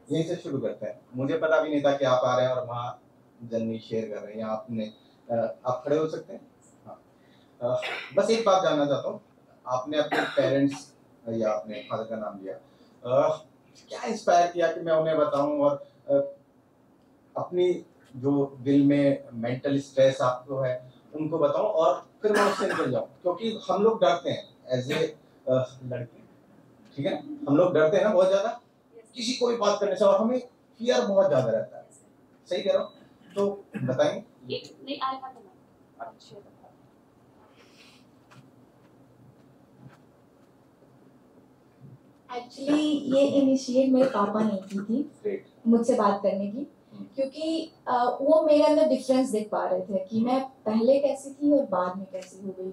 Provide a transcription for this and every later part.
यहीं से शुरू करते हैं। मुझे पता भी नहीं था कि आप आ रहे हैं और वहाँ जर्नी शेयर कर रहे हैं। आपने आप खड़े हो सकते हैं। हाँ, बस एक बात जानना चाहता हूँ, आपने अपने पेरेंट्स या अपने फादर का नाम लिया, क्या इंस्पायर किया कि मैं उन्हें बताऊं और अपनी जो दिल में मेंटल स्ट्रेस आपको है उनको बताऊं और फिर मैं उससे निकल जाऊं? क्योंकि हम लोग डरते हैं एज ए लड़की, ठीक है, हम लोग डरते हैं ना बहुत ज्यादा किसी को भी बात करने से, और हमें फियर बहुत ज्यादा रहता है। सही कह रहा हूँ? तो बताएंगे। नहीं आया था। एक्चुअली ये इनिशिएट मेरे पापा ने की थी मुझसे बात करने की, क्योंकि वो मेरे अंदर डिफरेंस देख पा रहे थे कि मैं पहले कैसी थी और बाद में कैसी हो गई।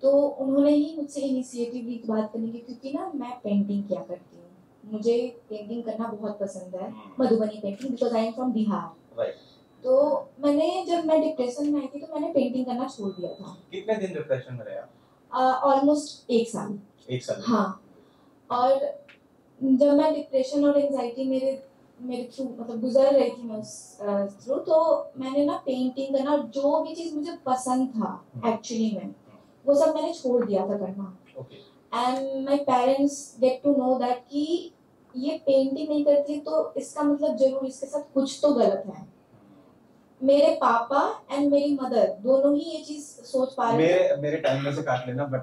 तो उन्होंने ही मुझसे इनिशिएटिव ली बात करने की, क्योंकि ना मैं पेंटिंग किया करती हूँ, मुझे पेंटिंग करना बहुत पसंद है, Madhubani painting, because I am from Bihar. तो जब मैं डिप्रेशन में आई थी तो मैंने पेंटिंग करना छोड़ दिया था। कितने दिन डिप्रेशन में रहे? ऑलमोस्ट 1 साल। 1 साल? हाँ। और जब मैं डिप्रेशन और एंजाइटी मेरे थ्रू मतलब गुजर रही थी मैं उस थ्रू, तो मैंने ना पेंटिंग करना, जो भी चीज मुझे पसंद था एक्चुअली में, वो सब मैंने छोड़ दिया था करना। And my parents get to know that कि ये पेंटिंग नहीं करती तो इसका मतलब जरूर इसके साथ कुछ तो गलत है। मेरे पापा एंड मेरी मदर दोनों ही ये चीज सोच पा रहे थे। मेरे टाइम में से काट लेना, बट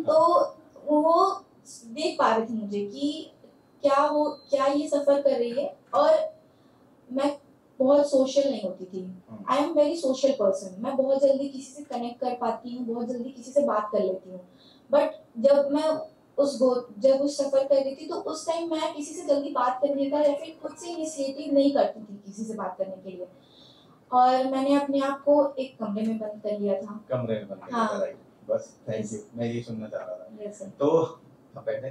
तो वो देख पा रहे थे मुझे कि क्या ये सफर कर रही है, और मैं बहुत सोशल नहीं होती थी। I am very social person, मैं बहुत जल्दी किसी से कनेक्ट कर पाती हूँ, बहुत जल्दी किसी से बात कर लेती हूँ। बट जब मैं जब उस सफर कर रही थी तो उस टाइम मैं किसी से जल्दी बात करने का या फिर खुद से इनिशिएटिव नहीं करती थी किसी से बात करने के लिए, और मैंने अपने आप को एक कमरे में बंद कर लिया था। कमरे में बंद कर लिया था? बस थैंक यू, मैं ये सुनना चाह रहा था। yes, तो बैठे,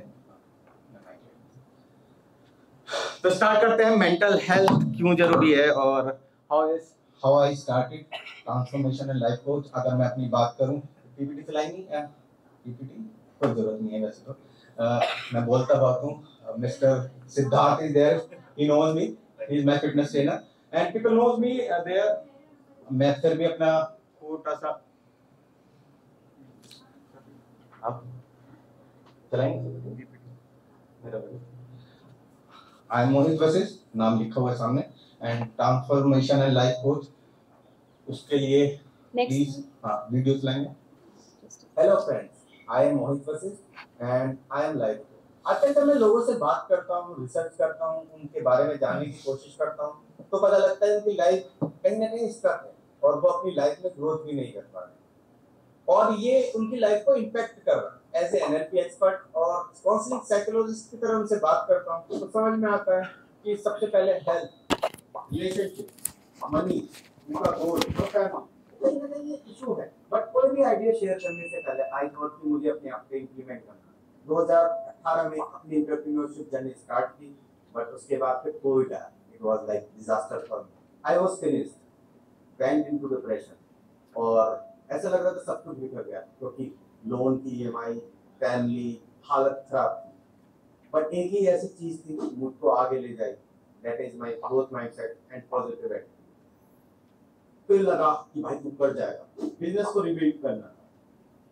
तो स्टार्ट करते हैं। मेंटल हेल्थ क्यों जरूरी है और how I started transformation in life coach. अगर मैं अपनी बात करूं, पीपीटी चलाएंगी या पीपीटी कोई जरूरत नहीं है वैसे तो। मैं बोलता बहुत हूं। Mister Siddharth is there, he knows me, he is my fitness trainer and people knows me there. मैं फिर भी अपना छोटा सा आप चलाएंगे। आई एम मोहित वशिष्ठ, नाम लिखा हुआ है सामने, and transformation and life coach. उसके लिए प्लीज वीडियोस लाएंगे। Hello friends, I am Mohit Vashishtha and I am life coach. आजकल जब मैं लोगों से बात करता हूँ, रिसर्च करता हूँ, उनके बारे में जानने की कोशिश करता हूँ, तो पता लगता है उनकी लाइफ कहीं ना कहीं स्टक है और वो अपनी लाइफ में ग्रोथ भी नहीं कर पा रहे, और ये उनकी लाइफ को इम्पैक्ट कर रहा है। एज ए एनएलपी एक्सपर्ट और काउंसलिंग साइकोलॉजिस्ट की तरह उनसे बात करता हूँ तो समझ में आता है कि सबसे पहले हेल्थ, रिलेशनशिप, मनी, उनका गोल, कहीं ना कहीं ये इशू है। बट कोई भी आइडिया शेयर करने से पहले आई थॉट कि मुझे अपने आप पे इम्प्लीमेंट करना। 2018 में अपनी एंटरप्रेन्योरशिप जर्नी स्टार्ट की, बट उसके बाद फिर कोविड आया। It was like disaster for me. I was finished, went into depression, और ऐसा लग रहा था सब कुछ बिखर गया, क्योंकि लोन की ईएमआई, फैमिली, हालत खराब थी। बट एक ही ऐसी चीज थी मुझको आगे ले जाए, that is my growth mindset and positive attitude. फिर लगा कि भाई तू कर जाएगा। बिजनेस को रिबिल्ड करना था,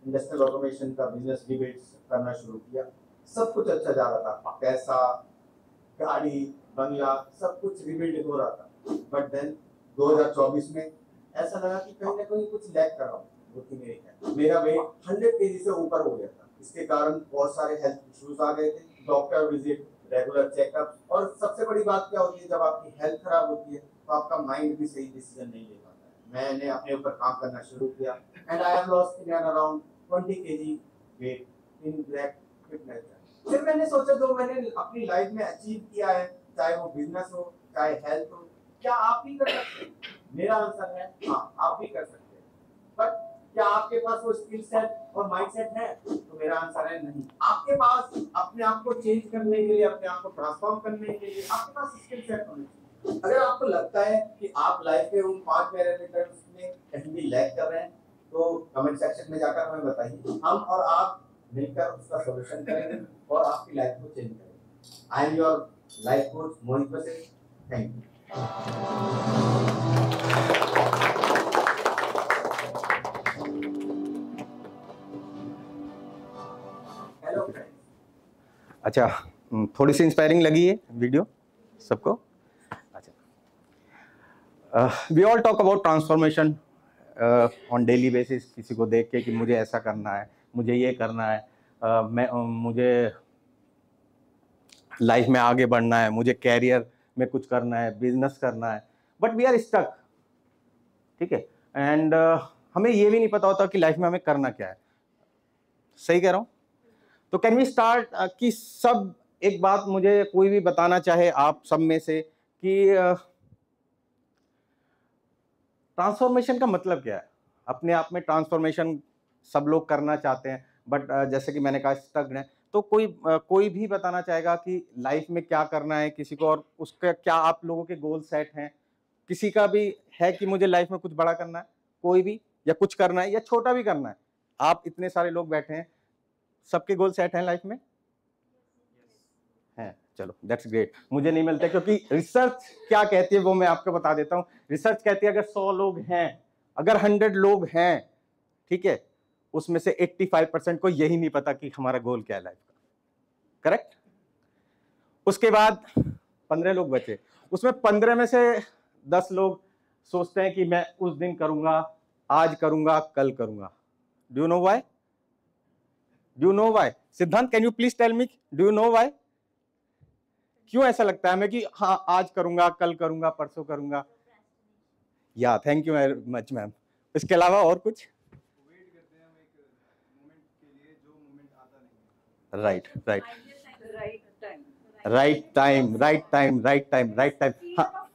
इंडस्ट्रियल ऑटोमेशन का बिजनेस रिबिल्ड करना शुरू किया। सब कुछ अच्छा जा रहा था, पैसा, गाड़ी, बंगला, सब कुछ रिबिल्ड हो रहा था। बट देन 2024 में ऐसा लगा कि कहीं ना कहीं कुछ लैक कर रहा हूँ। मेरा वेट 100 केजी से ऊपर हो गया था। इसके कारण बहुत सारे हेल्थ इश्यूज आ गए थे, डॉक्टर विजिट, रेगुलर चेकअप, और सबसे बड़ी बात क्या होती है, जब आपकी हेल्थ खराब होती है तो आपका माइंड भी सही डिसीजन नहीं ले पाता है। मैंने अपने ऊपर काम करना शुरू किया and I have lost in around 20 KG weight in black fitness. फिर मैंने सोचा जो मैंने अपनी लाइफ में अचीव किया है, चाहे वो बिजनेस हो, चाहे हेल्थ हो, क्या आप भी कर सकते हैं? मेरा आंसर है हाँ, आप भी कर सकते हैं। बट क्या आपके पास वो स्किल सेट और माइंडसेट है? तो मेरा आंसर है नहीं। आपके पास अपने आप को चेंज करने के लिए, अपने आप को ट्रांसफॉर्म करने के लिए आपके पास स्किल सेट होने चाहिए। अगर आपको लगता है कि आप लाइफ के उन 5 पैरामीटर्स में कहीं भी लैग कर रहे हैं, तो कमेंट सेक्शन में जाकर हमें बताइए। हम और आप मिलकर उसका सॉल्यूशन करेंगे और आपकी लाइफ को चेंज करेंगे। I am your life coach Mohit Vashisht. Thank you. Hello friends. अच्छा, थोड़ी सी इंस्पायरिंग लगी है वीडियो सबको? अच्छा, we all talk about transformation on daily basis. किसी को देख के कि मुझे ऐसा करना है, मुझे ये करना है, मुझे लाइफ में आगे बढ़ना है, मुझे कैरियर में कुछ करना है, बिजनेस करना है, बट वी आर स्टक। ठीक है, एंड हमें ये भी नहीं पता होता कि लाइफ में हमें करना क्या है। सही कह रहा हूँ? तो कैन वी स्टार्ट कि सब एक बात मुझे कोई भी बताना चाहे आप सब में से कि ट्रांसफॉर्मेशन का मतलब क्या है? अपने आप में ट्रांसफॉर्मेशन सब लोग करना चाहते हैं, बट जैसे कि मैंने कहा स्टक है। तो कोई भी बताना चाहेगा कि लाइफ में क्या करना है किसी को, और उसका क्या आप लोगों के गोल सेट हैं? किसी का भी है कि मुझे लाइफ में कुछ बड़ा करना है, कोई भी, या कुछ करना है या छोटा भी करना है? आप इतने सारे लोग बैठे हैं, सबके गोल सेट हैं लाइफ में? हैं, चलो दैट्स ग्रेट। मुझे नहीं मिलते, क्योंकि रिसर्च क्या कहती है वो मैं आपको बता देता हूँ। रिसर्च कहती है अगर 100 लोग हैं, अगर 100 लोग हैं, ठीक है, उसमें से 85% को यही नहीं पता कि हमारा गोल क्या है लाइफ का। करेक्ट? उसके बाद 15 लोग बचे, उसमें 15 में से 10 लोग सोचते हैं कि मैं उस दिन करूंगा, आज करूंगा, कल करूंगा। Do you know why? Do you know why? Siddhant, can you please tell me, do you know why? क्यों ऐसा लगता है हमें कि हाँ आज करूंगा, कल करूंगा, परसों करूंगा? या thank you very much ma'am. इसके अलावा और कुछ? वेट करते हैं हम एक मोमेंट के लिए जो मोमेंट आता नहीं है। Right right right time, right time, right time, right time. हाँ,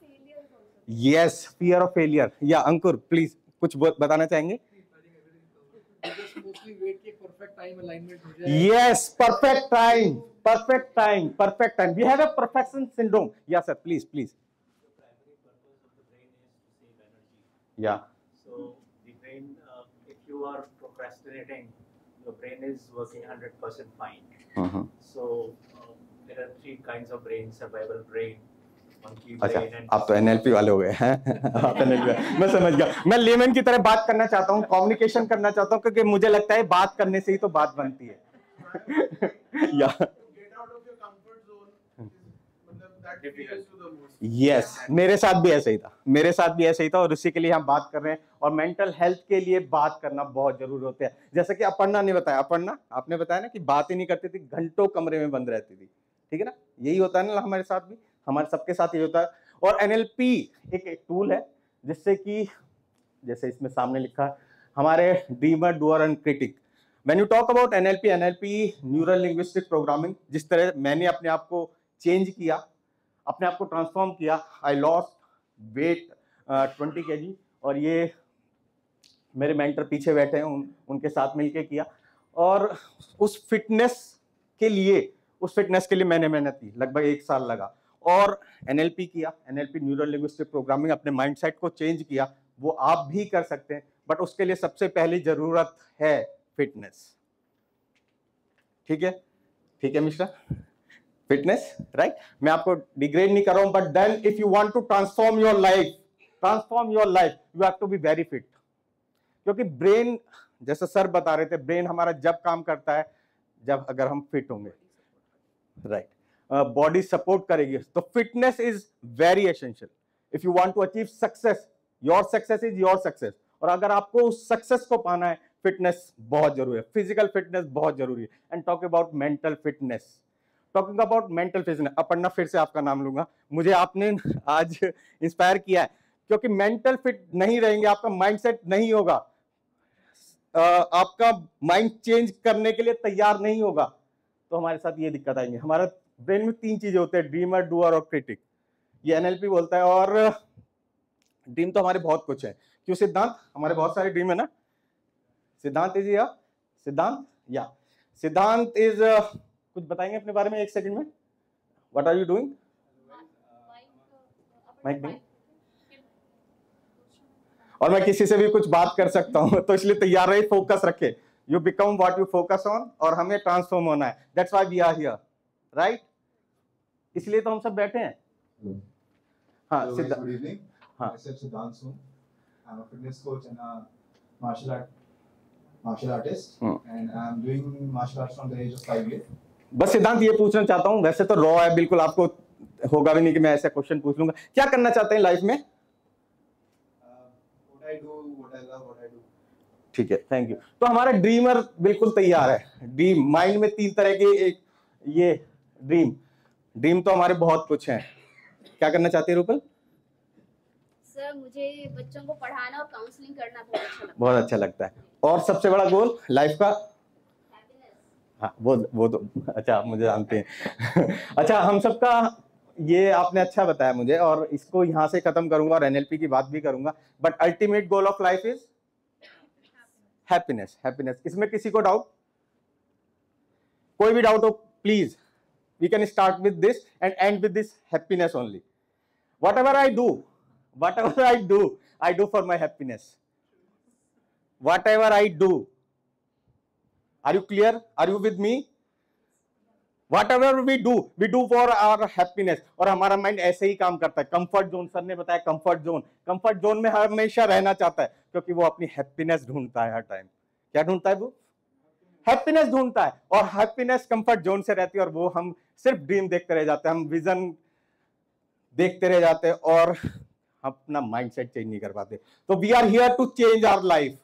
यस, फियर ऑफ फेलियर। या अंकुर प्लीज कुछ बताना चाहेंगे? Yes, perfect time, perfect time, perfect time. We have a perfection syndrome. Yes, sir. Please, please. The primary purpose of the brain is to save energy. Yeah. So the brain, if you are procrastinating, your brain is working 100% fine. So there are 3 kinds of brain: survival brain, monkey अच्छा, brain, and आप तो NLP वाले हो गए हैं। आप NLP, मैं समझ गया। मैं लेमन की तरह बात करना चाहता हूँ, कम्युनिकेशन करना चाहता हूँ, क्योंकि मुझे लगता है बात करने से ही तो बात बनती है। या यस, मेरे साथ भी ऐसा ही था, मेरे साथ भी ऐसा ही था, और उसी के लिए हम बात कर रहे हैं। और मेंटल हेल्थ के लिए बात करना बहुत जरूरी होता है। जैसे कि अपर्णा ने बताया, अपर्णा आपने बताया ना कि बात ही नहीं करती थी, घंटों कमरे में बंद रहती थी। ठीक है ना? यही होता है ना हमारे साथ भी, हमारे सबके साथ ये होता है। और NLP एक टूल है जिससे कि, जैसे इसमें सामने लिखा है, हमारे dreamer, doer and critic. When you talk about NLP neural linguistic programming, जिस तरह मैंने अपने आप को चेंज किया, अपने आप को ट्रांसफॉर्म किया, आई लॉस्ट वेट 20 kg, और ये मेरे मेंटर पीछे बैठे हैं, उनके साथ मिलके किया। और उस फिटनेस के लिए मैंने मेहनत की, लगभग 1 साल लगा। और NLP किया, NLP न्यूरल लिंग्विस्टिक प्रोग्रामिंग, अपने माइंडसेट को चेंज किया। वो आप भी कर सकते हैं, बट उसके लिए सबसे पहली जरूरत है फिटनेस। ठीक है? ठीक है मिश्रा? Fitness, right? मैं आपको डिग्रेड नहीं कर रहा हूं, but then if you want to transform your life, you have to be very fit. क्योंकि ब्रेन, जैसे सर बता रहे थे, ब्रेन हमारा जब काम करता है जब अगर हम फिट होंगे, राइट? बॉडी सपोर्ट करेगी। तो fitness is very essential if you want to achieve success. Your success is your success. और अगर आपको उस सक्सेस को पाना है, फिटनेस बहुत जरूरी है, फिजिकल फिटनेस बहुत जरूरी है। And talk about mental fitness, talking about mental fitness. Aparna, फिर से आपका नाम लूंगा, मुझे आपने आज इंस्पायर किया है, क्योंकि मेंटल फिट नहीं रहेंगे, आपका माइंडसेट नहीं होगा, आपका माइंड चेंज करने के लिए तैयार नहीं होगा, तो हमारे साथ ये दिक्कत आएंगे। हमारा ब्रेन में 3 चीजें होते हैं, ड्रीमर, डूअर और क्रिटिक। ये NLP बोलता है। और ड्रीम तो हमारे बहुत कुछ है, क्यों सिद्धांत? हमारे बहुत सारे ड्रीम है ना? सिद्धांत इज या सिद्धांत इज कुछ बताएंगे अपने बारे में 1 सेकंड में? What are you doing? Mike नहीं, और मैं किसी से भी कुछ बात कर सकता हूं, तो इसलिए तैयार रहे, फोकस रखे। You become what you focus on, और हमें ट्रांसफॉर्म होना है, that's why we are here, right? इसलिए तो हम सब बैठे हैं। हाँ Hello guys, Siddharth, good evening. हाँ Myself Siddhant Soon. I'm a fitness coach and a martial artist, and I'm doing martial arts from the age of 5 years. बस सिद्धांत ये पूछना चाहता हूँ, वैसे तो रॉ है बिल्कुल, आपको होगा भी नहीं कि मैं ऐसा क्वेश्चन पूछ लूंगा, क्या करना चाहते हैं लाइफ में? What I do, what I love, what I do. ठीक है, थैंक यू। तो हमारा ड्रीमर बिल्कुल तैयार है। ड्रीम माइंड में 3 तरह के, एक ये ड्रीम तो हमारे बहुत कुछ हैं। क्या करना चाहते हैं रूपल? सर मुझे बच्चों को पढ़ाना और काउंसलिंग करना बहुत अच्छा लगता है। बहुत अच्छा लगता है। और सबसे बड़ा गोल लाइफ का? हाँ वो तो अच्छा, आप मुझे जानते हैं। अच्छा, हम सबका ये आपने अच्छा बताया मुझे, और इसको यहाँ से खत्म करूंगा और एनएलपी की बात भी करूंगा, but ultimate goal of life is happiness. Happiness, इसमें किसी को डाउट? कोई भी डाउट हो please, we can start with this and end with this, happiness only. whatever I do for my happiness. Whatever I do, are you clear? Are you with me? Whatever we do for our happiness. और हमारा mind ऐसे ही काम करता है। Comfort zone, sir ने बताया comfort zone में हमेशा रहना चाहता है, क्योंकि वो अपनी हैप्पीनेस ढूंढता है हर टाइम। क्या ढूंढता है वो? हैप्पीनेस ढूंढता है, और हैप्पीनेस कंफर्ट जोन से रहती है, और वो हम सिर्फ ड्रीम देखते रह जाते हैं, हम विजन देखते रह जाते हैं, और अपना माइंडसेट चेंज नहीं कर पाते। तो we are here to change our life,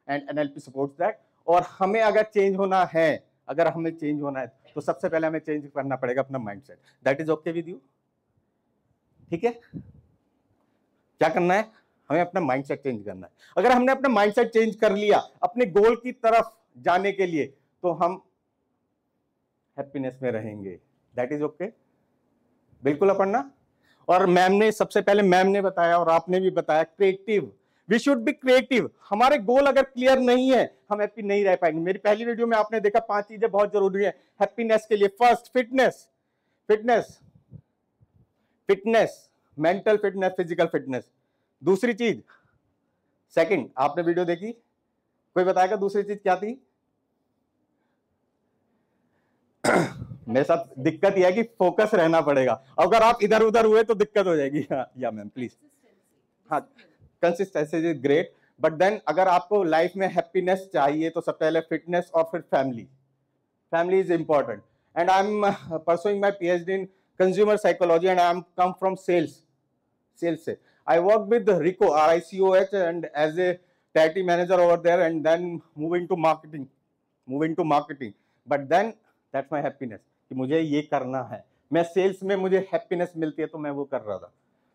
and NLP supports that. और हमें अगर चेंज होना है, तो सबसे पहले हमें चेंज करना पड़ेगा अपना mindset. That is okay with you? ठीक है, क्या करना है? हमें अपना माइंडसेट चेंज करना है। अगर हमने अपना माइंडसेट चेंज कर लिया अपने गोल की तरफ जाने के लिए, तो हम हैप्पीनेस में रहेंगे। दैट इज ओके, बिल्कुल अपर्णा। और मैम ने बताया, और आपने भी बताया, creative, we should be creative. हमारे गोल अगर क्लियर नहीं है, हम हैप्पी नहीं रह पाएंगे। मेरी पहली वीडियो में आपने देखा 5 चीजें बहुत जरूरी है हैप्पीनेस के लिए। First, fitness, mental fitness, physical fitness. दूसरी चीज, सेकंड, आपने वीडियो देखी, कोई बताएगा दूसरी चीज क्या थी? मेरे साथ दिक्कत यह है कि फोकस रहना पड़ेगा, अगर आप इधर उधर हुए तो दिक्कत हो जाएगी। या मैम प्लीज। हाँ, consistency is great, but then अगर आपको लाइफ में हैप्पीनेस चाहिए तो सबसे पहले फिटनेस और फिर family is important. And I am pursuing my PhD in consumer psychology, and I am come from sales से। I worked with RICO, RICOH, and as a territory manager over there, and then moving to marketing. But then that's my happiness कि मुझे ये करना है। मैं sales में मुझे happiness मिलती है, तो मैं वो कर रहा था।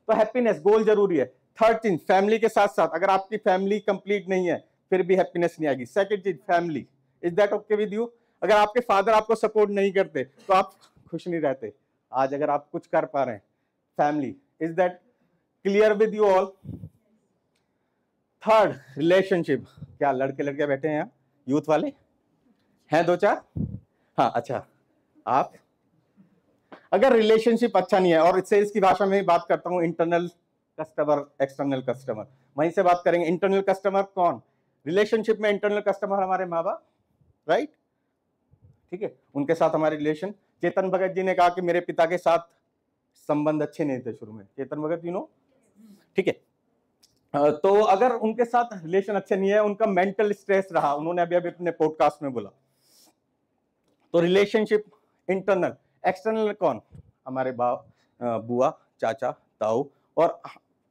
तो हैप्पीनेस गोल जरूरी है। थर्ड चीज, फैमिली के साथ साथ, अगर आपकी फैमिली कंप्लीट नहीं है फिर भी हैप्पीनेस नहीं आएगी। सेकंड चीज, family. Is that okay with you? अगर आपके फादर आपको सपोर्ट नहीं करते तो आप खुश नहीं रहते। आज अगर आप कुछ कर पा रहे हैं, family. Is that clear with you all? Third, relationship. क्या लड़के लड़के बैठे हैं यहाँ, यूथ वाले हैं 2-4? हाँ, अच्छा। आप अगर रिलेशनशिप अच्छा नहीं है, और सेल्स की भाषा में बात करता हूं, इंटरनल कस्टमर, एक्सटर्नल कस्टमर, वहीं से बात करेंगे। इंटरनल कस्टमर कौन? रिलेशनशिप में इंटरनल कस्टमर हमारे माँ बाप, राइट? ठीक है, उनके साथ हमारे रिलेशन। चेतन भगत जी ने कहा कि मेरे पिता के साथ संबंध अच्छे नहीं थे शुरू में। चेतन भगत, यू नो, ठीक है। तो अगर उनके साथ रिलेशन अच्छे नहीं है, उनका मेंटल स्ट्रेस रहा, उन्होंने अभी अपने पॉडकास्ट में बोला। तो रिलेशनशिप इंटरनल। एक्सटर्नल कौन? हमारे बाप, बुआ, चाचा, ताऊ,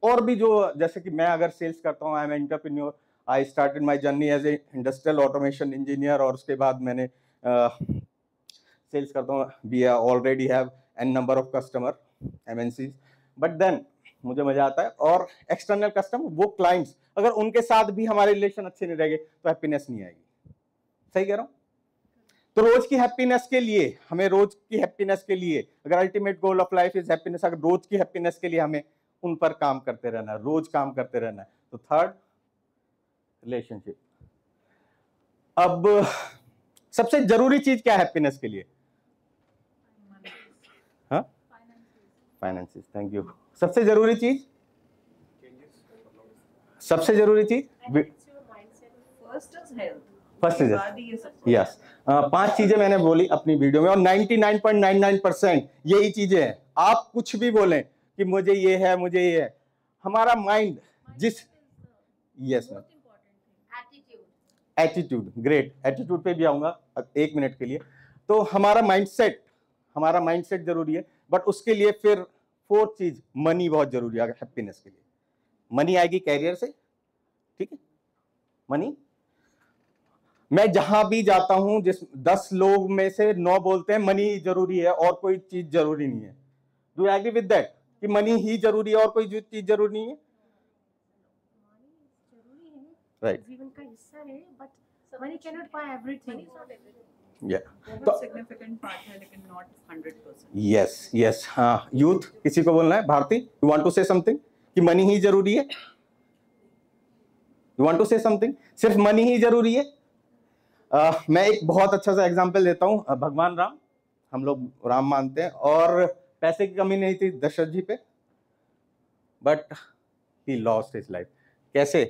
और भी जो, जैसे कि मैं अगर सेल्स करता हूँ, I am entrepreneur, I started my journey as a industrial automation engineer, और उसके बाद मैंने सेल्स करता हूँ। We already have an number of customer, MNCs, but then मुझे मजा आता है। और एक्सटर्नल कस्टमर, वो क्लाइंट्स, अगर उनके साथ भी हमारे रिलेशन अच्छे नहीं रहेंगे तो हैप्पीनेस नहीं आएगी। सही कह रहा हूँ? तो रोज की हैप्पीनेस के लिए अगर ultimate goal of life is happiness, अगर रोज की हैप्पीनेस के लिए हमें उन पर काम करते रहना है, रोज काम करते रहना है। तो थर्ड, रिलेशनशिप। अब सबसे जरूरी चीज क्या है हैप्पीनेस के लिए? हाँ, फाइनेंसेस। Thank you. सबसे जरूरी चीज first is health, first is बाद ये सब यस। 5 चीजें मैंने बोली अपनी वीडियो में और 99.99% यही चीजें हैं। आप कुछ भी बोलें कि मुझे ये है, मुझे ये है, हमारा माइंड जिस yes ma'am attitude, great, attitude पे भी आऊंगा 1 मिनट के लिए। तो हमारा माइंडसेट जरूरी है, बट उसके लिए फिर 4th चीज मनी बहुत जरूरी है हैप्पीनेस के लिए। मनी आएगी कैरियर से, ठीक है, मनी। मैं जहां भी जाता हूं, जिस 10 लोग में से 9 बोलते हैं मनी जरूरी है और कोई चीज जरूरी नहीं है। Do you agree with that कि मनी ही जरूरी है और कोई चीज जरूरी नहीं है? राइट, जीवन का हिस्सा है, but money can not buy everything. या बहुत सिग्निफिकेंट पार्ट है, लेकिन नॉट 100%। Yes yes. हाँ, यूथ किसी को बोलना है? Bharti, you want to say something कि मनी ही जरूरी है? You want to say something? सिर्फ मनी ही जरूरी है? मैं एक बहुत अच्छा सा एग्जांपल देता हूं। भगवान राम, हम लोग राम मानते हैं और पैसे की कमी नहीं थी दशरथ जी पे, but he lost his life. कैसे?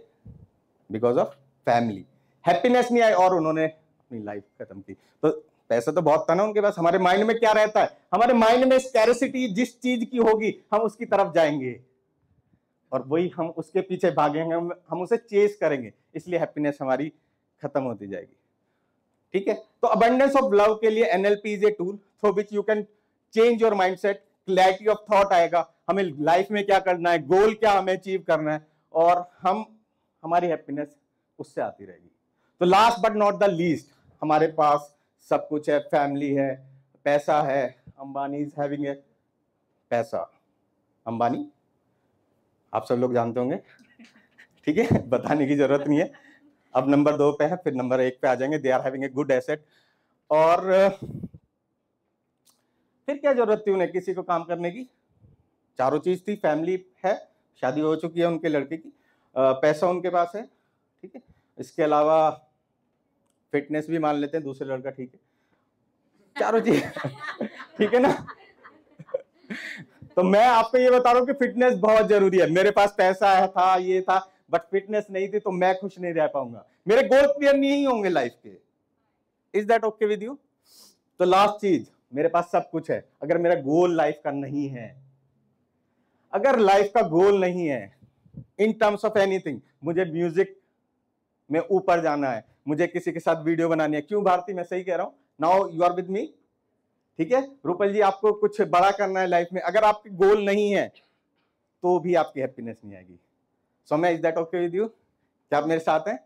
Because of family. हैप्पीनेस नहीं आई और उन्होंने अपनी लाइफ खत्म की। तो पैसा तो बहुत था ना उनके पास। हमारे माइंड में क्या रहता है? हमारे माइंड में स्कैरसिटी जिस चीज की होगी हम उसकी तरफ जाएंगे और वही हम उसके पीछे भागेंगे, हम उसे चेस करेंगे, इसलिए हैप्पीनेस हमारी खत्म होती जाएगी। ठीक है, तो अबंडेंस ऑफ लव के लिए NLP is a tool through which you can change your mindset. Clarity of thought आएगा, हमें लाइफ में क्या करना है, गोल क्या हमें अचीव करना है, और हमारी हैप्पीनेस उससे आती रहेगी। तो last but not the least, हमारे पास सब कुछ है, फैमिली है, पैसा है। अंबानी इज हैविंग ए पैसा। अंबानी आप सब लोग जानते होंगे, ठीक है, बताने की जरूरत नहीं है। अब नंबर 2 पे है, फिर नंबर 1 पे आ जाएंगे। They are having a good asset. और फिर क्या जरूरत थी उन्हें किसी को काम करने की? चारों चीज थी। फैमिली है, शादी हो चुकी है उनके लड़के की, पैसा उनके पास है, ठीक है, इसके अलावा फिटनेस भी मान लेते हैं, दूसरे लड़का, ठीक है, चारों चीज ठीक है ना। तो मैं आपको ये बता रहा हूं कि फिटनेस बहुत जरूरी है। मेरे पास पैसा है, था, ये था, बट फिटनेस नहीं थी तो मैं खुश नहीं रह पाऊंगा, मेरे गोल क्लियर नहीं होंगे लाइफ के। Is that okay with you? तो लास्ट चीज, मेरे पास सब कुछ है, अगर मेरा गोल लाइफ का नहीं है, अगर लाइफ का गोल नहीं है इन टर्म्स ऑफ एनीथिंग, मुझे म्यूजिक में ऊपर जाना है, मुझे किसी के साथ वीडियो बनानी है। क्यों भारती, मैं सही कह रहा हूं? Now you are with me, ठीक है। रूपल जी, आपको कुछ बड़ा करना है लाइफ में, अगर आपके गोल नहीं है तो भी आपकी हैप्पीनेस नहीं आएगी। Saumya, is that okay with you? क्या आप मेरे साथ हैं?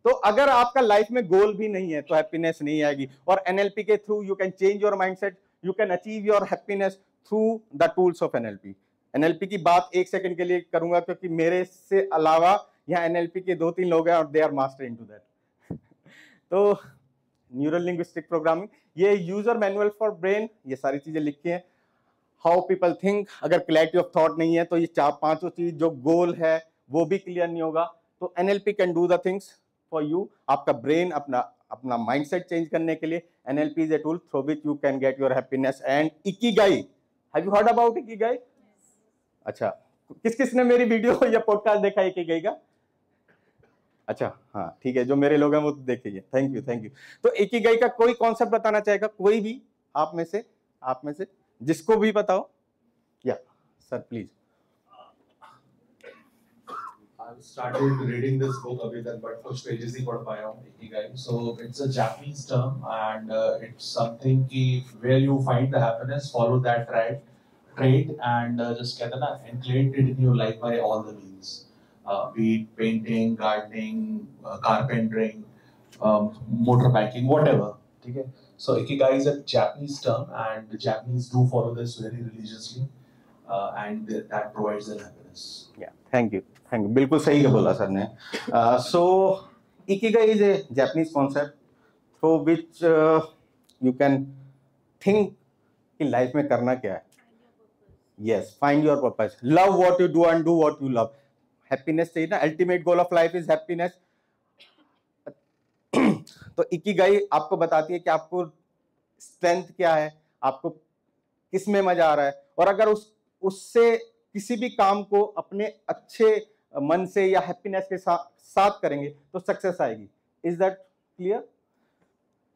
तो अगर आपका लाइफ में गोल भी नहीं है तो हैप्पीनेस नहीं आएगी। और एनएलपी के through you can change your mindset, you can achieve your happiness through the tools of NLP. NLP की बात 1 सेकंड के लिए करूंगा, क्योंकि मेरे से अलावा यहाँ एनएलपी के 2-3 लोग हैं और they are master into that. तो न्यूरल लिंग्विस्टिक प्रोग्रामिंग, ये यूजर मैनुअल फॉर ब्रेन, ये सारी चीजें लिखी हैं। हाउ पीपल थिंक, अगर क्लैरिटी ऑफ थॉट नहीं है तो ये 4-5 चीज, जो गोल है वो भी क्लियर नहीं होगा। तो NLP can do the things for you. आपका ब्रेन अपना माइंडसेट चेंज करने के लिए NLP is a tool through which you can get your happiness and Ikigai. Have you heard about Ikigai? अच्छा, किस ने मेरी वीडियो या पॉडकास्ट देखा इकिगाई का? अच्छा, हाँ, ठीक है, जो मेरे लोग हैं वो देखिए। Thank you. तो इकिगाई का कोई कॉन्सेप्ट बताना चाहेगा? कोई भी आप में से जिसको भी पता हो? या sir please. I've started reading this book अभी तक, but कुछ pages ही पढ़ पाया हूँ Ikigai. So it's a Japanese term and it's something कि where you find the happiness, follow that trait and just कहते हैं ना, include it in your life by all the means, be it painting, gardening, carpentering, motorbikeing, whatever. ठीक है? So Ikigai is a Japanese term and the Japanese do follow this very religiously and that provides their happiness. Yeah, thank you. बिल्कुल सही बोला sir ने। So ikigai is a Japanese concept through which you can think कि life में करना क्या है। Yes, find your purpose, love what you do and do what you love. Happiness चाहिए ना, ultimate goal of life is happiness. तो ikigai आपको बताती है कि आपको स्ट्रेंथ क्या है, आपको किस में मजा आ रहा है, और अगर उससे किसी भी काम को अपने अच्छे मन से या हैप्पीनेस के साथ करेंगे तो सक्सेस आएगी। Is that clear?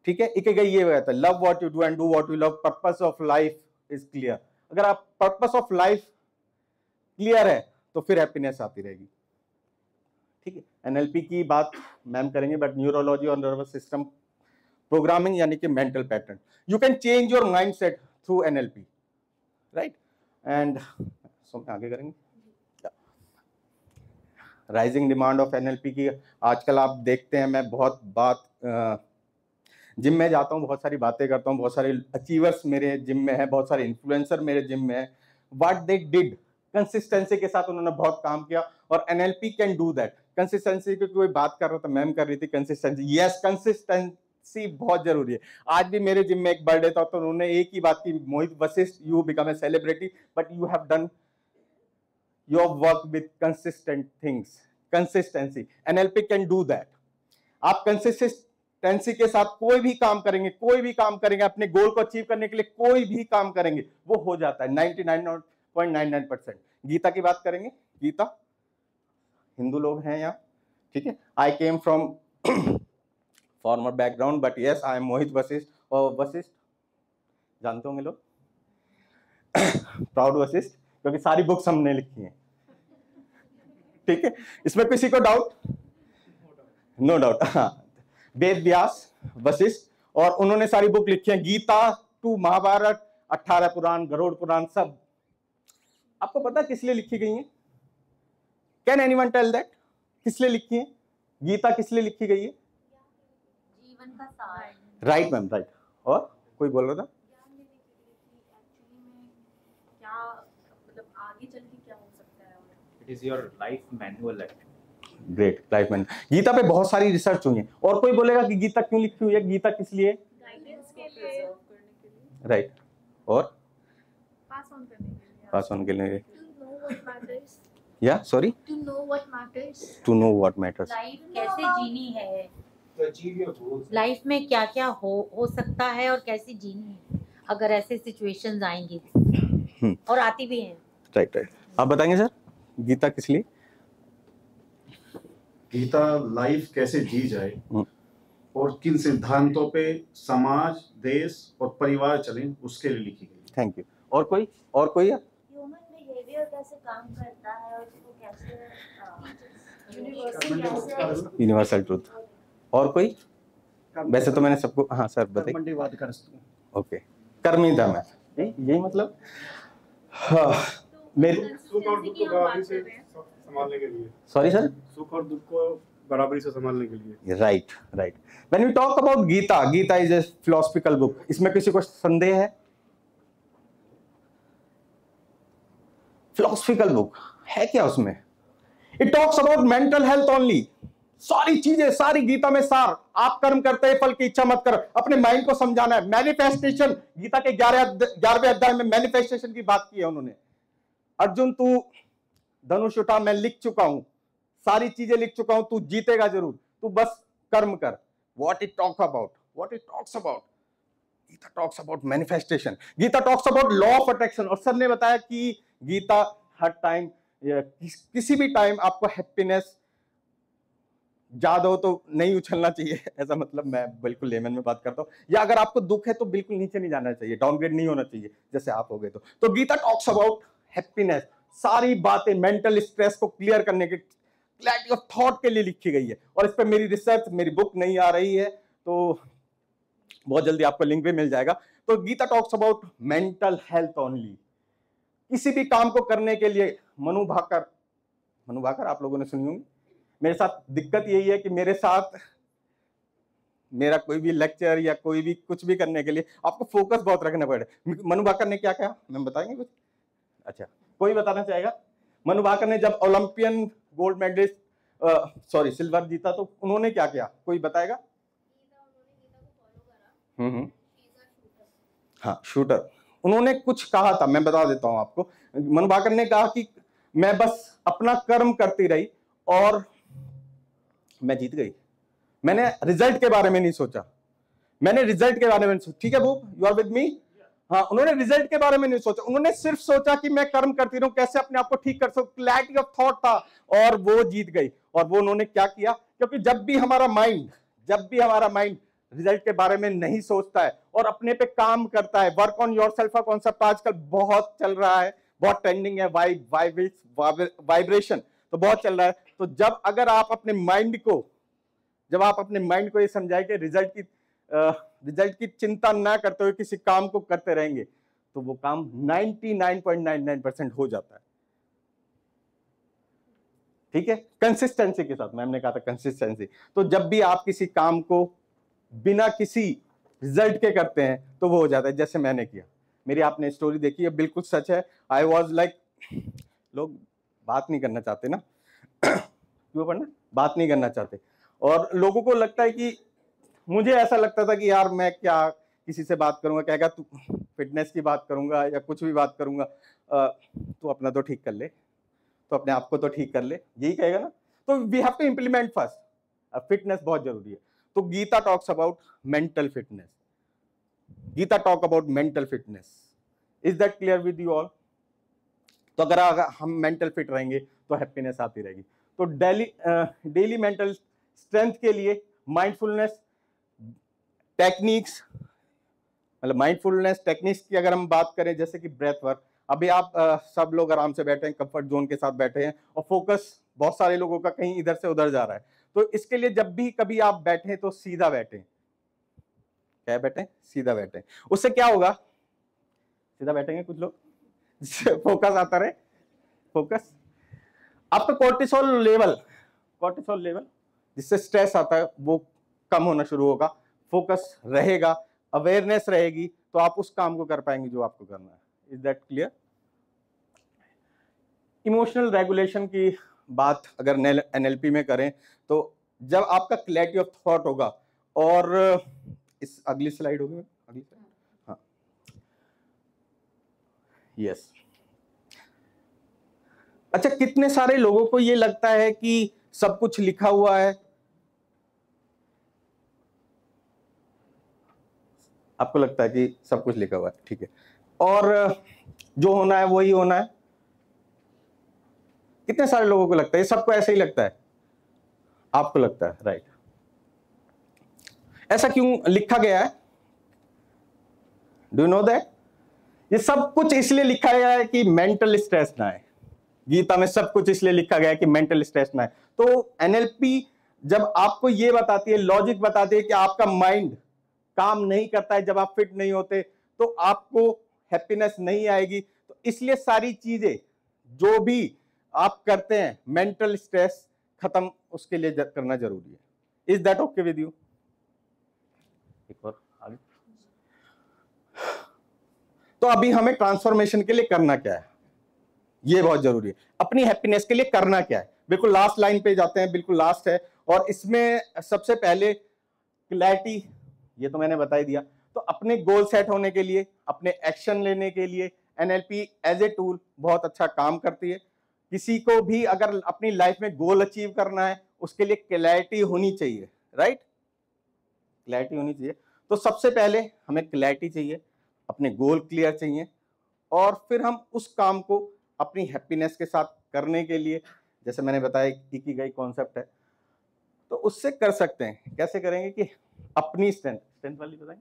ठीक है, इकिगाई ये कहता है love what you do and do what you love, purpose of life is clear. अगर आप पर्पस ऑफ लाइफ क्लियर है तो फिर हैप्पीनेस आती रहेगी। ठीक है, एनएलपी की बात मैम करेंगे, बट न्यूरोलॉजी और नर्वस सिस्टम प्रोग्रामिंग यानी कि mental pattern, you can change your mindset through NLP, right? And आगे करेंगे राइजिंग डिमांड ऑफ एनएलपी की। आजकल आप देखते हैं, मैं बहुत बात जिम में जाता हूँ, बहुत सारी बातें करता हूँ, बहुत सारे अचीवर्स मेरे जिम में है, बहुत सारे इन्फ्लुएंसर मेरे जिम में है। व्हाट दे डिड, कंसिस्टेंसी के साथ उन्होंने बहुत काम किया, और NLP can do that. Consistency की कोई बात कर रहा था, मैम कर रही थी कंसिस्टेंसी। यस, कंसिस्टेंसी बहुत जरूरी है। आज भी मेरे जिम में एक बर्थडे था, तो उन्होंने एक ही बात की, Mohit Vashishth you become a celebrity but you have done your work with consistent things. Consistency, NLP can do that. आप कंसिस्टेंसी के साथ कोई भी काम करेंगे, कोई भी काम करेंगे, अपने गोल को अचीव करने के लिए कोई भी काम करेंगे, वो हो जाता है 99.99%। गीता की बात करेंगे। गीता, हिंदू लोग हैं यहाँ, ठीक है। I came from former background, but yes I am Mohit Vashishth. और वशिष्ठ जानते होंगे लोग, प्राउड वशिष्ठ, क्योंकि सारी बुक्स हमने लिखी हैं, ठीक है। इसमें किसी को डाउट? No doubt. हाँ, वेद व्यास वशिष्ठ, और उन्होंने सारी बुक लिखी है, गीता टू महाभारत, 18 पुराण, गरुड़ पुराण, सब। आपको पता किस लिए लिखी गई है? Can anyone tell that? किस लिए लिखी है गीता? किस लिए लिखी गई है? जीवन का सार। Right ma'am, right. और कोई बोल रहा था? क्या मतलब आगे चल के क्या हो सकता है? It is your life manual actually. Great, life man. Gita पे बहुत सारी रिसर्च हुई है। और कोई बोलेगा कि गीता क्यों लिखी हुई है? गीता किस लिए? गाइडेंस के लिए, राइट। और पास ऑन करने के लिए, पास ऑन के लिए, To know what matters. या sorry, To know what matters. To know what matters. Life कैसे जीनी है, To achieve your goals. Life में क्या क्या हो सकता है और कैसे जीनी है अगर ऐसे सिचुएशंस आएंगी, और आती भी हैं। Right right. आप बताएंगे सर, गीता किस लिए? गीता लाइफ कैसे जी जाए और किन सिद्धांतों पे समाज, देश और परिवार चले, उसके लिए लिखी गई। Thank you. और कोई? और कोई है? ह्यूमन बिहेवियर कैसे काम करता है और उसको कैसे यूनिवर्सल ट्रूथ। और कोई? वैसे तो मैंने सबको, हाँ सर बताइए। ओके, कर्मी धर्म है, यही मतलब। हाँ, मेरे सुख और दुख को बराबरी से संभालने के लिए। Sorry sir? सुख और दुख को बराबरी से संभालने के लिए। Right right. When we talk about Gita, Gita is a philosophical book. इसमें किसी को संदेह है? फिलोसफिकल बुक है क्या उसमें? It talks about mental health only. सारी चीजें, सारी गीता में सार, आप कर्म करते हैं, फल की इच्छा मत कर, अपने माइंड को समझाना है। मैनिफेस्टेशन, गीता के 11वें अध्याय में मैनिफेस्टेशन की बात की है उन्होंने। अर्जुन तू धनुष उठा, मैं लिख चुका हूं, सारी चीजें लिख चुका हूं, तू जीतेगा जरूर, तू बस कर्म कर। What it talks about, what it talks about, Gita talks about manifestation, Gita talks about law of attraction. और सर ने बताया कि गीता हर टाइम, किसी भी टाइम आपको हैप्पीनेस ज्यादा हो तो नहीं उछलना चाहिए, ऐसा मतलब मैं बिल्कुल लेमन में बात करता हूँ। या अगर आपको दुख है तो बिल्कुल नीचे नहीं जाना चाहिए, डाउनग्रेड नहीं होना चाहिए जैसे आप हो गए तो गीता टॉक्स अबाउट हैप्पीनेस। सारी बातें मेंटल स्ट्रेस को क्लियर करने के, क्लैरिटी ऑफ थॉट के लिए लिखी गई है। और इस पर मेरी रिसर्च, मेरी बुक नहीं आ रही है, तो बहुत जल्दी आपको लिंक भी मिल जाएगा। तो Gita talks about mental health only. किसी भी काम को करने के लिए मनु भाकर आप लोगों ने सुनी होंगी। मेरे साथ दिक्कत यही है कि मेरे साथ मेरा कोई भी लेक्चर या कोई भी कुछ भी करने के लिए आपको फोकस बहुत रखना पड़े। मनु भाकर ने क्या कहा, मैम बताएंगे कुछ? अच्छा, कोई बताना चाहेगा? मनु भाकर ने जब olympian gold medallist, sorry silver जीता, तो उन्होंने क्या किया, कोई बताएगा? हाँ, शूटर। उन्होंने कुछ कहा था, मैं बता देता हूं आपको। मनु भाकर ने कहा कि मैं बस अपना कर्म करती रही और मैं जीत गई। मैंने रिजल्ट के बारे में नहीं सोचा, मैंने रिजल्ट के बारे में सोचा। ठीक है वो, यू आर विद मी? हाँ, उन्होंने रिजल्ट के बारे में नहीं सोचा, उन्होंने सिर्फ सोचा कि मैं कर्म करती रहूं, कैसे अपने आप को ठीक कर सकूं, क्लैरिटी ऑफ थॉट था, और वो जीत गई। और वो उन्होंने क्या किया, क्योंकि जब भी हमारा माइंड रिजल्ट के बारे में नहीं सोचता है और अपने पे काम करता है, वर्क ऑन योरसेल्फ का कॉन्सेप्ट आजकल बहुत चल रहा है, बहुत ट्रेंडिंग है, वाइब्रेशन तो बहुत चल रहा है। तो जब अगर आप अपने माइंड को ये समझाए कि रिजल्ट की चिंता ना करते हुए किसी काम को करते रहेंगे, तो वो काम 99.99% हो जाता है। ठीक है, कंसिस्टेंसी के साथ, मैम ने कहा था कंसिस्टेंसी। तो जब भी आप किसी काम को बिना किसी रिजल्ट के करते हैं तो वो हो जाता है, जैसे मैंने किया। मेरी आपने स्टोरी देखी है, बिल्कुल सच है। आई वॉज लाइक, लोग बात नहीं करना चाहते ना क्यों पढ़ना, बात नहीं करना चाहते, और लोगों को लगता है कि, मुझे ऐसा लगता था कि यार मैं क्या किसी से बात करूंगा, कहेगा तू फिटनेस की बात करूंगा या कुछ भी बात करूंगा, तू अपना तो ठीक कर ले, तो अपने आप को तो ठीक कर ले, यही कहेगा ना। तो we have to implement first, fitness बहुत जरूरी है। तो Gita talks about mental fitness, is that clear with you all? तो अगर हम मेंटल फिट रहेंगे तो हैप्पीनेस आती रहेगी। तो डेली मेंटल स्ट्रेंथ के लिए माइंडफुलनेस टेक्निक्स, मतलब माइंडफुलनेस टेक्निक्स की अगर हम बात करें, जैसे कि ब्रेथ वर्क। अभी आप सब लोग आराम से बैठे हैं, कंफर्ट जोन के साथ बैठे हैं, और फोकस बहुत सारे लोगों का कहीं इधर से उधर जा रहा है। तो इसके लिए जब भी कभी आप बैठे तो सीधा बैठे, क्या बैठे, सीधा बैठे। उससे क्या होगा, सीधा बैठेंगे कुछ लोग, फोकस आता रहे, फोकस आपका कोर्टिसोल लेवल जिससे स्ट्रेस आता है वो कम होना शुरू होगा, फोकस रहेगा, अवेयरनेस रहेगी, तो आप उस काम को कर पाएंगे जो आपको करना है। Is that clear? Emotional regulation की बात अगर NLP में करें, तो जब आपका क्लैरिटी ऑफ थॉट होगा, और इस अगली स्लाइड होगी, अगली स्लाइड, हाँ, यस। अच्छा, कितने सारे लोगों को ये लगता है कि सब कुछ लिखा हुआ है, आपको लगता है कि सब कुछ लिखा हुआ है, ठीक है, और जो होना है वही होना है। कितने सारे लोगों को लगता है, ये सबको ऐसे ही लगता है, आपको लगता है, राइट। ऐसा क्यों लिखा गया है? Do you know that? ये सब कुछ इसलिए लिखा गया है कि मेंटल स्ट्रेस ना आए। गीता में सब कुछ इसलिए लिखा गया है कि मेंटल स्ट्रेस ना आए। तो NLP जब आपको ये बताती है, लॉजिक बताती है कि आपका माइंड काम नहीं करता है जब आप फिट नहीं होते, तो आपको हैप्पीनेस नहीं आएगी। तो इसलिए सारी चीजें जो भी आप करते हैं, मेंटल स्ट्रेस खत्म उसके लिए करना जरूरी है। Is that okay with you? एक और आगे। तो अभी हमें ट्रांसफॉर्मेशन के लिए करना क्या है, ये बहुत जरूरी है। अपनी हैप्पीनेस के लिए करना क्या है, बिल्कुल लास्ट लाइन पे जाते हैं, बिल्कुल लास्ट है। और इसमें सबसे पहले क्लैरिटी, ये तो मैंने बता ही दिया। तो अपने गोल सेट होने के लिए, अपने एक्शन लेने के लिए NLP एज ए टूल बहुत अच्छा काम करती है। किसी को भी अगर अपनी लाइफ में गोल अचीव करना है, उसके लिए क्लैरिटी होनी चाहिए, राइट? क्लैरिटी होनी चाहिए। तो सबसे पहले हमें क्लैरिटी चाहिए, अपने गोल क्लियर चाहिए, और फिर हम उस काम को अपनी हैप्पीनेस के साथ करने के लिए, जैसे मैंने बताया इकिगाई कॉन्सेप्ट है, तो उससे कर सकते हैं। कैसे करेंगे कि अपनी स्ट्रेंथ वाली बताएं।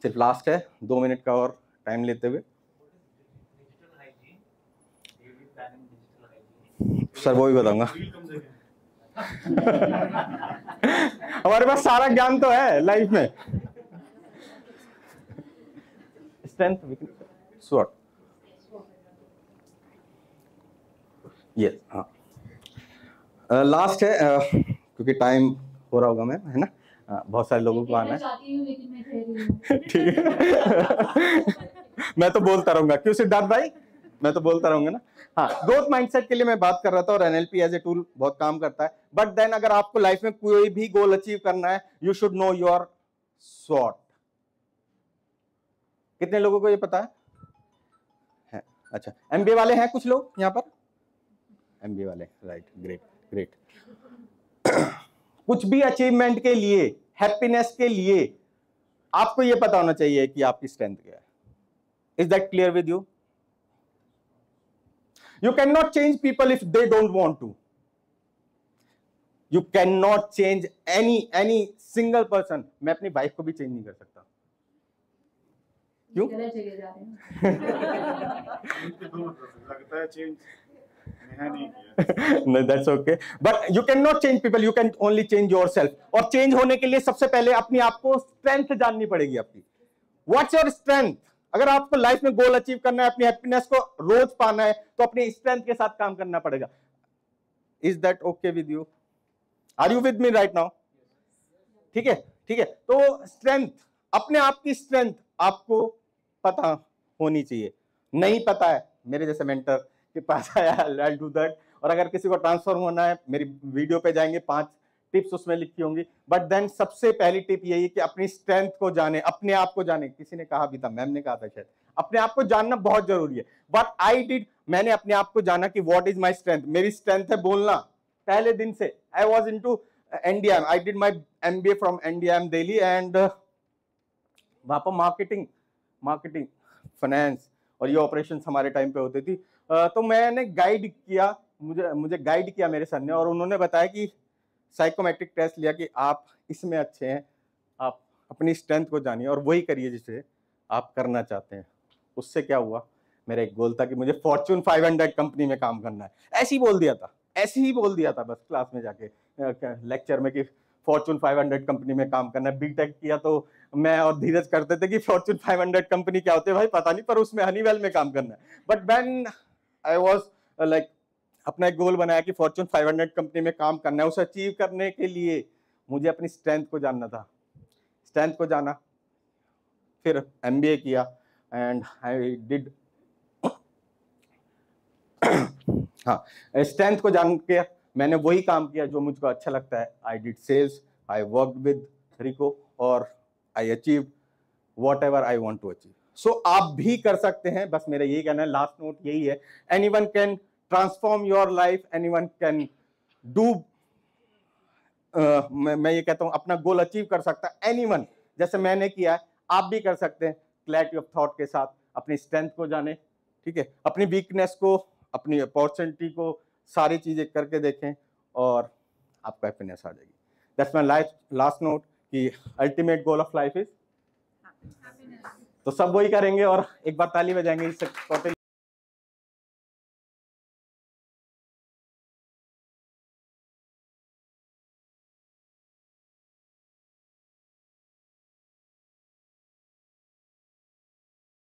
सिर्फ लास्ट है, 2 मिनट का और टाइम लेते हुए। सर वो भी बताऊंगा। हमारे पास सारा ज्ञान तो है लाइफ में। स्ट्रेंथ, वीकनेस, स्वॉट, यस, हाँ। लास्ट है, क्योंकि टाइम हो रहा होगा मैम, है ना? बहुत सारे लोगों को आना है, ठीक है। मैं तो बोलता रहूंगा, क्यों सिद्धार्थ भाई, मैं तो बोलता रहूंगा ना। हाँ, ग्रोथ माइंडसेट के लिए मैं बात कर रहा था, और NLP एज ए टूल बहुत काम करता है। बट देन अगर आपको लाइफ में कोई भी गोल अचीव करना है, यू शुड नो योर स्वॉट। कितने लोगों को ये पता है? अच्छा, MBA वाले हैं कुछ लोग यहाँ पर? MBA वाले, राइट, ग्रेट ग्रेट। कुछ भी अचीवमेंट के लिए, हैप्पीनेस के लिए आपको ये पता होना चाहिए कि आपकी स्ट्रेंथ क्या है। Is that clear with you? You cannot change people if they don't want to. You cannot change any single person. मैं अपनी वाइफ को भी चेंज नहीं कर सकता। क्यों? लगता है change No, that's okay. But you cannot change people. You can only change yourself. और चेंज होने के लिए सबसे पहले अपनी आपको स्ट्रेंथ जाननी पड़ेगी आपकी। What's your strength? अगर आपको लाइफ में गोल अचीव करना है, अपनी हैप्पीनेस को रोज पाना है, तो अपनी स्ट्रेंथ के साथ काम करना पड़ेगा। Is that okay with you? Are you with me right now? ठीक है, ठीक है। तो स्ट्रेंथ, अपने आप की स्ट्रेंथ आपको पता होनी चाहिए। नहीं पता है, मेरे जैसे मेंटर के पास आया, आई डू दैट। और अगर किसी को ट्रांसफॉर्म होना है, मेरी वीडियो पे जाएंगे, 5 टिप्स उसमें लिखी होंगी। बट देन सबसे पहली टिप यही है कि अपनी स्ट्रेंथ को जाने, अपने आप को जाने। किसी ने कहा भी था, मैम ने कहा था शायद, अपने आप को जानना बहुत जरूरी है। बट आई डिड, मैंने अपने आप को जाना कि व्हाट इज माय स्ट्रेंथ। मेरी स्ट्रेंथ है बोलना। पहले दिन से I was into NDM, I did my MBA from NDM Delhi, and वहां पर मार्केटिंग फाइनेंस और ये ऑपरेशंस हमारे टाइम पे होती थी। तो मैंने गाइड किया, मुझे गाइड किया मेरे सर ने, और उन्होंने बताया कि साइकोमेट्रिक टेस्ट लिया कि आप इसमें अच्छे हैं, आप अपनी स्ट्रेंथ को जानिए और वही करिए जिसे आप करना चाहते हैं। उससे क्या हुआ, मेरा एक गोल था कि मुझे फॉर्च्यून 500 कंपनी में काम करना है। ऐसे ही बोल दिया था बस क्लास में जाके लेक्चर में कि फॉर्च्यून 500 कंपनी में काम करना है। बीटेक किया तो मैं और धीरज करते थे कि फॉर्च्यून 500 कंपनी क्या होती है भाई पता नहीं, पर उसमें हनीवेल में काम करना है। But when I was like, अपना एक गोल बनाया कि फॉर्च्यून 500 कंपनी में काम करना है, उसे अचीव करने के लिए मुझे अपनी स्ट्रेंथ को जानना था। स्ट्रेंथ को जाना, फिर MBA किया एंड आई डिड हाँ, स्ट्रेंथ को जान के मैंने वही काम किया जो मुझको अच्छा लगता है। I did sales, I worked with Ricoh, और I achieved whatever I want to achieve. So आप भी कर सकते हैं। बस मेरा यही कहना है, लास्ट नोट यही है, anyone can transform your life, anyone can do, मैं ये कहता हूं अपना गोल अचीव कर सकता है एनीवन, जैसे मैंने किया है, आप भी कर सकते हैं। क्लैरिटी ऑफ थॉट के साथ अपनी स्ट्रेंथ को जाने, ठीक है, अपनी वीकनेस को, अपनी अपॉर्चुनिटी को, सारी चीजें करके देखें और आपको हैप्पीनेस आ जाएगी। दैट्स माय लास्ट नोट कि ultimate goal of life is, तो सब वही करेंगे और एक बार ताली बजाएंगे इससे।